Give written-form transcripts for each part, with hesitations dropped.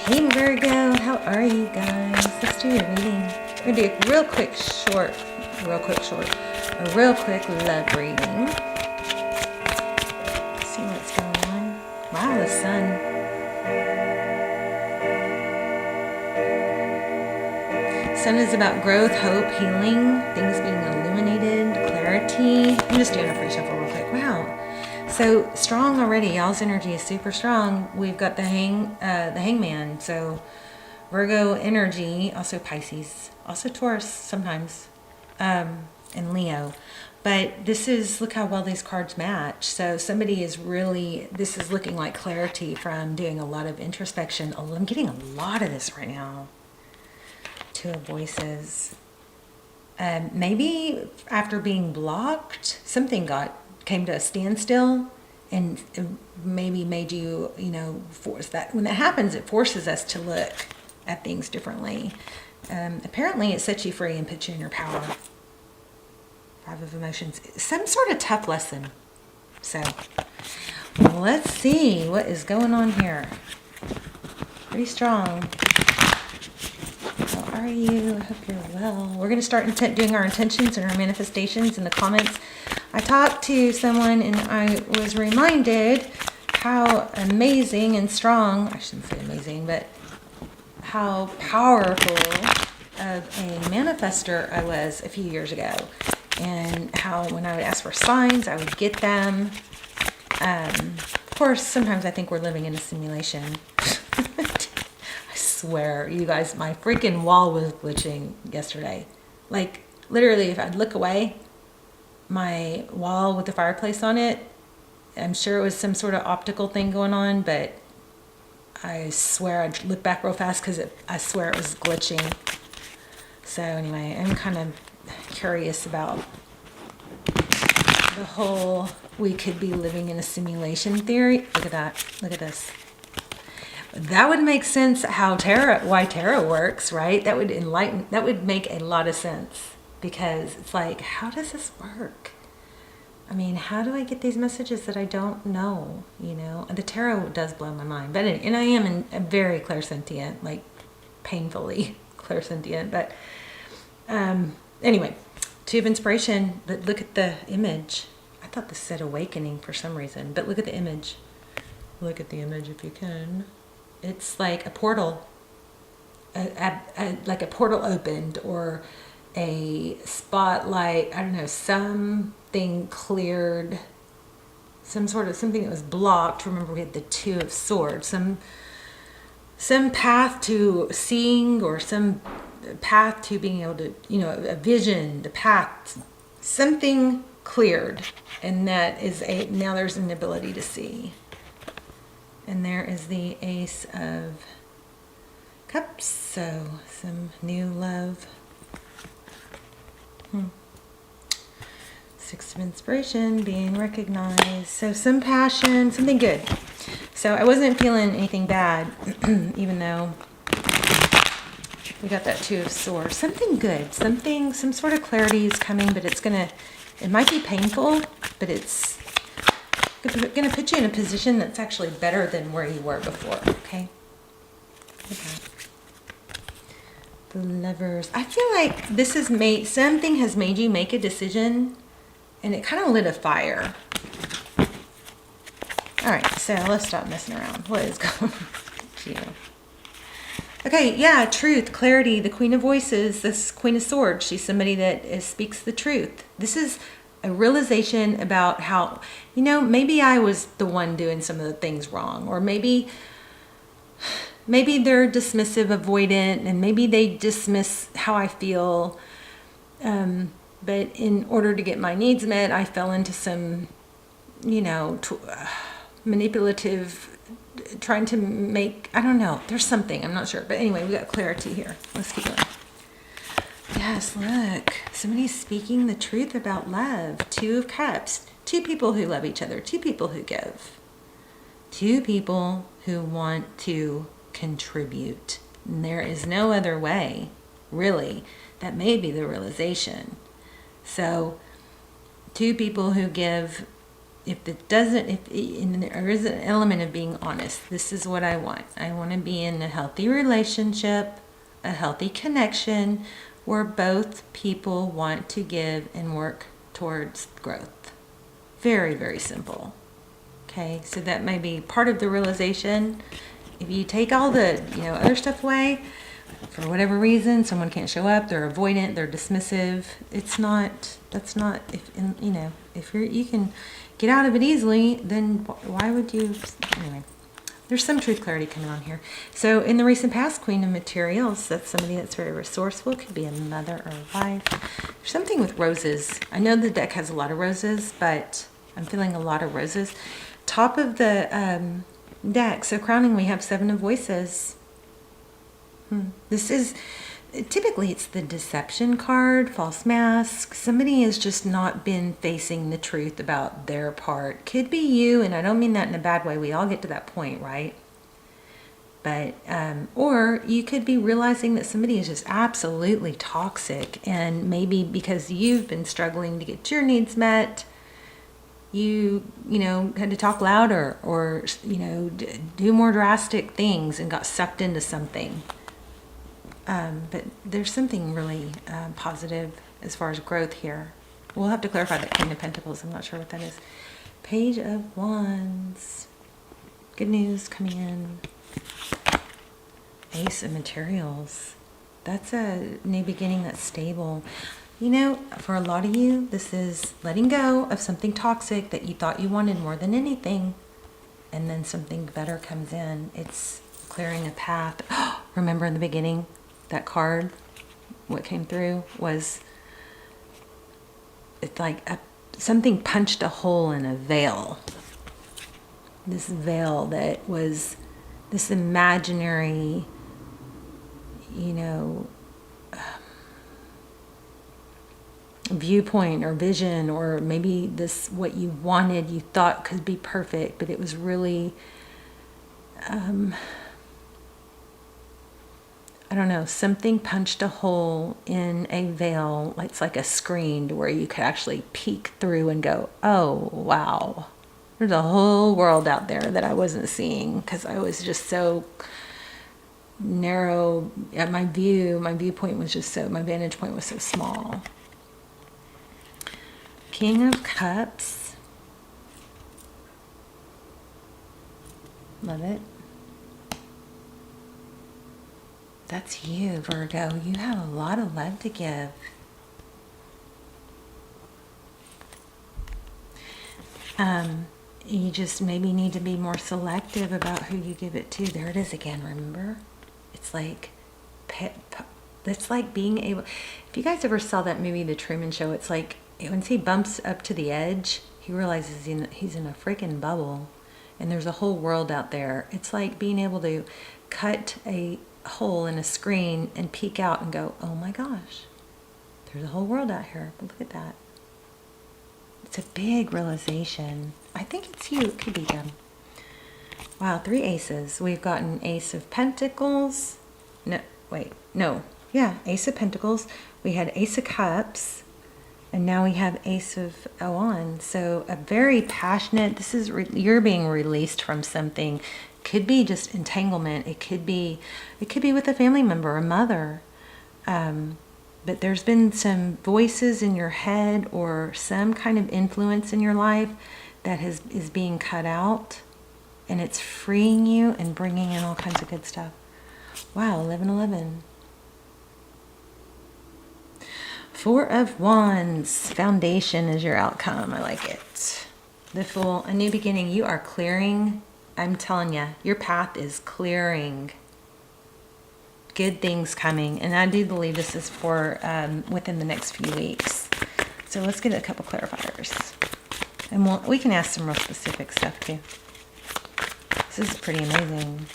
Hey Virgo, how are you guys? Let's do your reading. We're gonna do a real quick love reading. See what's going on. Wow, the sun. Sun is about growth, hope, healing, things being illuminated, clarity. I'm just doing a free shuffle real quick. Wow. So strong already. Y'all's energy is super strong. We've got the hangman. So Virgo energy, also Pisces, also Taurus sometimes, and Leo. But this is, look how well these cards match. So somebody is really, this is looking like clarity from doing a lot of introspection. I'm getting a lot of this right now. Two of Voices. Maybe after being blocked, something came to a standstill, and it maybe made you, force that. When that happens, it forces us to look at things differently. Apparently, it sets you free and puts you in your power. Five of Emotions. Some sort of tough lesson. So, let's see what is going on here. Pretty strong. How are you? I hope you're well. We're going to start doing our intentions and our manifestations in the comments. I talked to someone and I was reminded how amazing and strong, I shouldn't say amazing, but how powerful of a manifester I was a few years ago. And how when I would ask for signs, I would get them. Of course, sometimes I think we're living in a simulation. I swear, you guys, my freaking wall was glitching yesterday. Like, literally, if I'd look away, my wall with the fireplace on it, I'm sure it was some sort of optical thing going on, but I swear I'd look back real fast because I swear it was glitching. So anyway, I'm kind of curious about the whole we could be living in a simulation theory. Look at that. Look at this. That would make sense why tarot works, right? That would make a lot of sense, because it's like, how does this work? I mean, how do I get these messages that I don't know? The tarot does blow my mind, but and I am a very clairsentient, like painfully clairsentient. But anyway, Two of Inspiration. But look at the image. I thought this said awakening for some reason, but look at the image. Look at the image if you can. It's like a portal, like a portal opened, or a spotlight. I don't know, something cleared, something that was blocked. Remember, we had the Two of Swords. Some path to seeing, or some path to being able to, a vision, the path, something cleared, and that is now there's an ability to see. And there is the Ace of Cups, so some new love. Six of Inspiration, being recognized. So some passion, something good. So I wasn't feeling anything bad, even though we got that Two of Swords. Something good, some sort of clarity is coming, but it might be painful, but it's going to put you in a position that's actually better than where you were before, okay? The Lovers. I feel like something has made you make a decision, and it kind of lit a fire. All right, so let's stop messing around. What is going on here? Okay, yeah, truth, clarity, the Queen of Voices, this Queen of Swords. She's somebody that speaks the truth. This is a realization about how, maybe I was the one doing some of the things wrong, or maybe they're dismissive, avoidant, and maybe they dismiss how I feel. But in order to get my needs met, I fell into some, manipulative, trying to make, I don't know, there's something, I'm not sure. But anyway, we got clarity here. Let's keep going. Yes, look, somebody's speaking the truth about love. Two of Cups. Two people who love each other. Two people who give. Two people who want to contribute. And there is no other way, really. That may be the realization. So, two people who give if it doesn't, and there is an element of being honest. This is what I want. I want to be in a healthy relationship, a healthy connection where both people want to give and work towards growth. Very, very simple. Okay, so that may be part of the realization. If you take all the, other stuff away, for whatever reason, someone can't show up, they're avoidant, they're dismissive. That's not, if you can get out of it easily, then why would you, anyway. There's some truth clarity coming on here. So in the recent past, Queen of Materials, that's somebody that's very resourceful. Could be a mother or a wife. There's something with roses. I know the deck has a lot of roses, but I'm feeling a lot of roses. Top of the deck, so crowning, we have Seven of Voices. This is, typically it's the deception card, false mask. Somebody has just not been facing the truth about their part. Could be you, and I don't mean that in a bad way. We all get to that point, right? But, or you could be realizing that somebody is just absolutely toxic, and maybe because you've been struggling to get your needs met, you had to talk louder or, do more drastic things and got sucked into something. But there's something really positive as far as growth here. We'll have to clarify that Queen of Pentacles. I'm not sure what that is. Page of Wands. Good news coming in. Ace of Materials. That's a new beginning that's stable. For a lot of you, this is letting go of something toxic that you thought you wanted more than anything. And then something better comes in. It's clearing a path. Remember in the beginning? That card, what came through was, it's like something punched a hole in a veil. This veil that was this imaginary, viewpoint or vision, or maybe this, what you wanted, you thought could be perfect, but it was really, I don't know, something punched a hole in a veil. It's like a screen where you could actually peek through and go, oh, wow. There's a whole world out there that I wasn't seeing because I was just so narrow at my viewpoint was just so, my vantage point was so small. King of Cups. Love it. That's you, Virgo. You have a lot of love to give. You just maybe need to be more selective about who you give it to. There it is again, remember? It's like being able, if you guys ever saw that movie, The Truman Show, it's like once he bumps up to the edge, he realizes he's in a freaking bubble and there's a whole world out there. It's like being able to cut a hole in a screen and peek out and go, oh my gosh, there's a whole world out here. But look at that. It's a big realization. I think it's you. It could be them. Wow, 3 aces. We've got an Ace of Pentacles. Ace of Pentacles. We had Ace of Cups. And now we have Ace of Wands. So a very passionate, this is, you're being released from something. Could be just entanglement. It could be with a family member, a mother. But there's been some voices in your head or some kind of influence in your life that is being cut out, and it's freeing you and bringing in all kinds of good stuff. Wow, 1111. 4 of Wands. Foundation is your outcome. I like it. The Fool, a new beginning. You are clearing. I'm telling you, your path is clearing. Good things coming. And I do believe this is for within the next few weeks. So let's get a couple clarifiers. And we can ask some real specific stuff too. This is pretty amazing.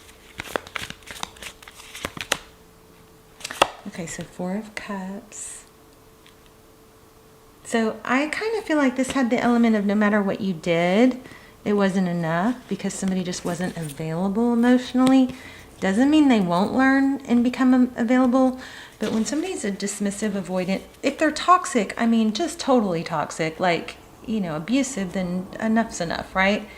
Okay, so 4 of Cups. So I kind of feel like this had the element of no matter what you did, it wasn't enough because somebody just wasn't available emotionally. Doesn't mean they won't learn and become available, but when somebody's a dismissive, avoidant, if they're toxic, I mean just totally toxic, like abusive, then enough's enough, right?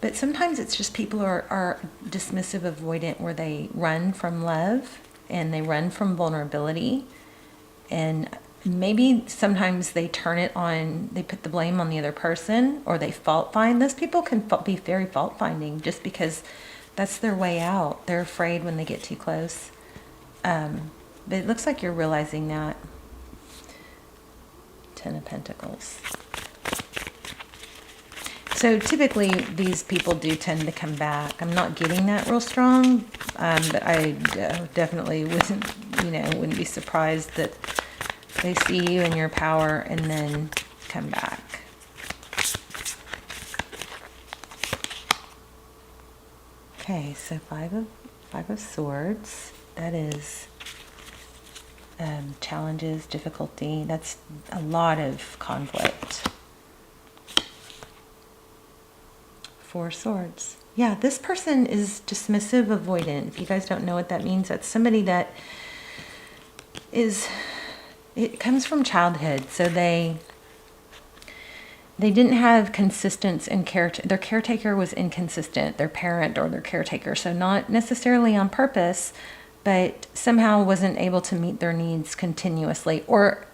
But sometimes it's just people are dismissive, avoidant, where they run from love and they run from vulnerability. And maybe sometimes they turn it on, they put the blame on the other person, or they fault find. Those people can be very fault finding just because that's their way out. They're afraid when they get too close. But it looks like you're realizing that. Ten of Pentacles. So typically these people do tend to come back. I'm not getting that real strong, but I definitely wouldn't be surprised that they see you in your power and then come back. Okay, so Five of Swords. That is challenges, difficulty. That's a lot of conflict. Four Swords. Yeah, this person is dismissive, avoidant. If you guys don't know what that means, that's somebody that it comes from childhood. So they didn't have consistency in character. Their caretaker was inconsistent, their parent or their caretaker. So not necessarily on purpose, but somehow wasn't able to meet their needs continuously, or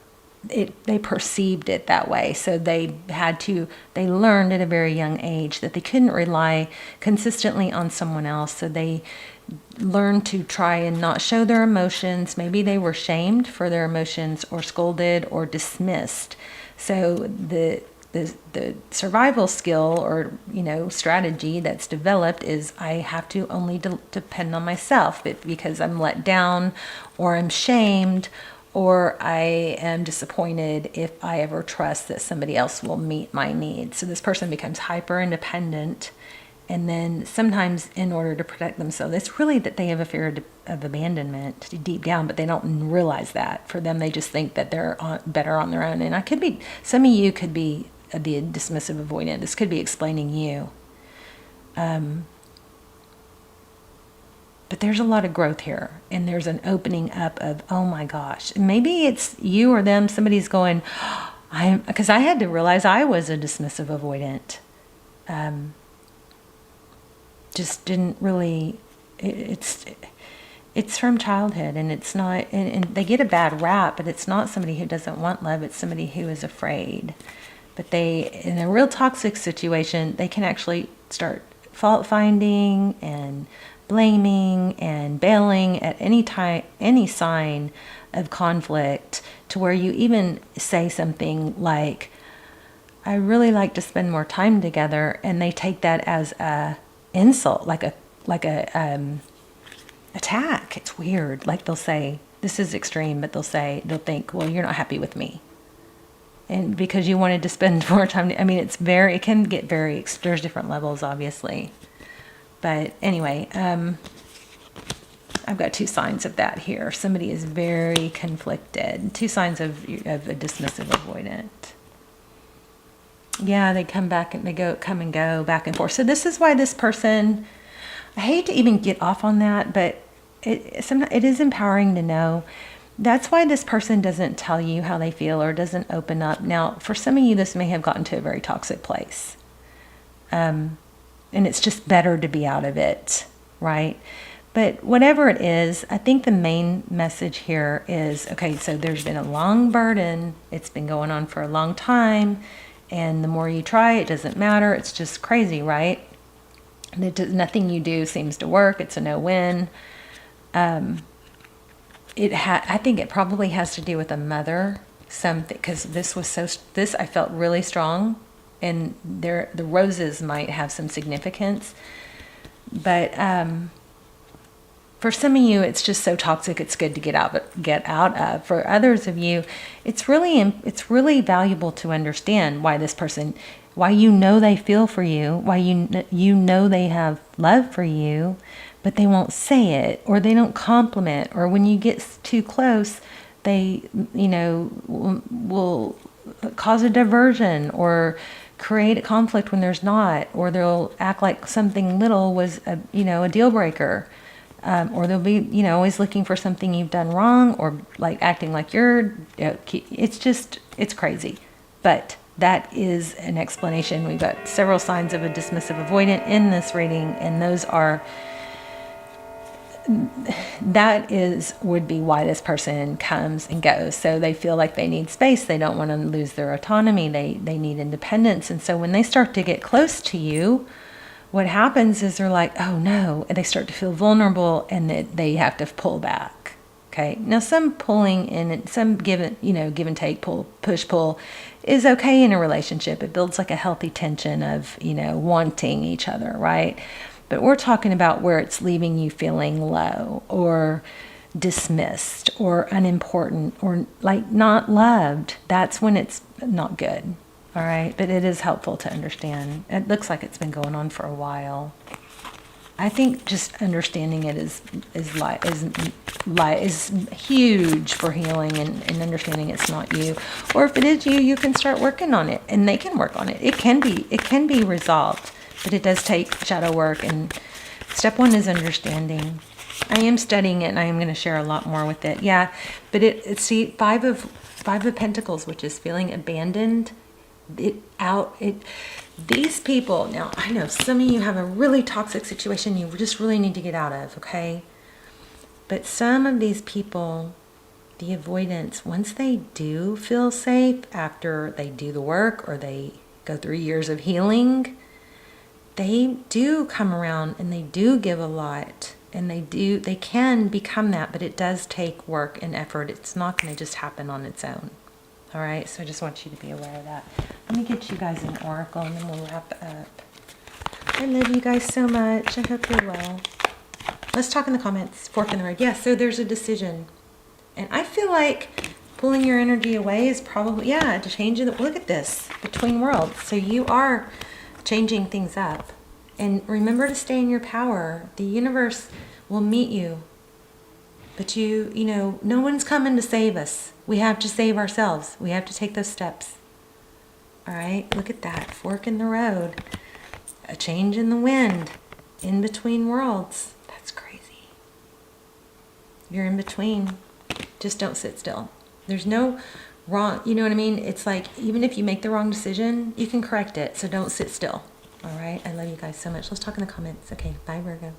they perceived it that way. So they learned at a very young age that they couldn't rely consistently on someone else. So they learned to try and not show their emotions. Maybe they were shamed for their emotions, or scolded, or dismissed. So the survival skill or strategy that's developed is, I have to only depend on myself, because I'm let down, or I'm shamed, or I am disappointed if I ever trust that somebody else will meet my needs. So this person becomes hyper independent, and then sometimes in order to protect themselves, it's really that they have a fear of abandonment deep down, but they don't realize that. For them, they just think that they're better on their own. And some of you could be the dismissive avoidant. This could be explaining you. But there's a lot of growth here, and there's an opening up of, oh my gosh, maybe it's you or them. Somebody's going, because I had to realize I was a dismissive avoidant. Just didn't really, it's from childhood, and it's not, and they get a bad rap, but it's not somebody who doesn't want love. It's somebody who is afraid. But in a real toxic situation, they can actually start fault finding and blaming and bailing at any sign of conflict, to where you even say something like, I really like to spend more time together, and they take that as a insult, like a attack. It's weird. Like they'll say, this is extreme, but they'll think, well, you're not happy with me, and because you wanted to spend more time. I mean, it can get very, there's different levels, obviously. But anyway, I've got two signs of that here. Somebody is very conflicted. Two signs of a dismissive avoidant. Yeah, they come back and they come and go back and forth. So this is why this person, I hate to even get off on that, but it is empowering to know. That's why this person doesn't tell you how they feel, or doesn't open up. Now, for some of you, this may have gotten to a very toxic place. And it's just better to be out of it, right? But whatever it is, I think the main message here is, okay, so there's been a long burden. It's been going on for a long time. And the more you try, it doesn't matter. It's just crazy, right? Nothing you do seems to work. It's a no-win. I think it probably has to do with a mother, something, because this I felt really strong. And the roses might have some significance, but for some of you, it's just so toxic. It's good to get out of. For others of you, it's really valuable to understand why this person, why they feel for you, why they have love for you, but they won't say it, or they don't compliment, or when you get too close, they will cause a diversion, or create a conflict when there's not, or they'll act like something little was a deal breaker, or they'll be always looking for something you've done wrong, or like acting like it's crazy. But that is an explanation. We've got several signs of a dismissive avoidant in this reading, and would be why this person comes and goes. So they feel like they need space. They don't want to lose their autonomy. They need independence. And so when they start to get close to you, what happens is they're like, oh no, and they start to feel vulnerable, and that they have to pull back. Okay. Now some pulling and some give and take, push, pull is okay in a relationship. It builds like a healthy tension of, wanting each other, right? But we're talking about where it's leaving you feeling low or dismissed or unimportant or like not loved. That's when it's not good. All right. But it is helpful to understand. It looks like it's been going on for a while. I think just understanding it is huge for healing and understanding it's not you. Or if it is you, you can start working on it, and they can work on it. It can be resolved, but it does take shadow work. And step one is understanding. I am studying it, and I am going to share a lot more with it. Yeah, but see, five of Pentacles, which is feeling abandoned. These people, now I know some of you have a really toxic situation you just really need to get out of, okay? But some of these people, the avoidance, once they do feel safe after they do the work or they go through years of healing, they do come around and they do give a lot, and they can become that, but it does take work and effort. It's not going to just happen on its own. All right, so I just want you to be aware of that. Let me get you guys an oracle, and then we'll wrap up. I love you guys so much. I hope you're well. Let's talk in the comments. Fork in the road. Yeah, so there's a decision. And I feel like pulling your energy away is probably, to change it. Look at this, between worlds. So you are changing things up. And remember to stay in your power. The universe will meet you. But no one's coming to save us. We have to save ourselves. We have to take those steps. All right, look at that. Fork in the road. A change in the wind. In between worlds. That's crazy. You're in between. Just don't sit still. There's no wrong, you know what I mean? It's like, even if you make the wrong decision, you can correct it. So don't sit still. All right, I love you guys so much. Let's talk in the comments. Okay, bye, Virgo.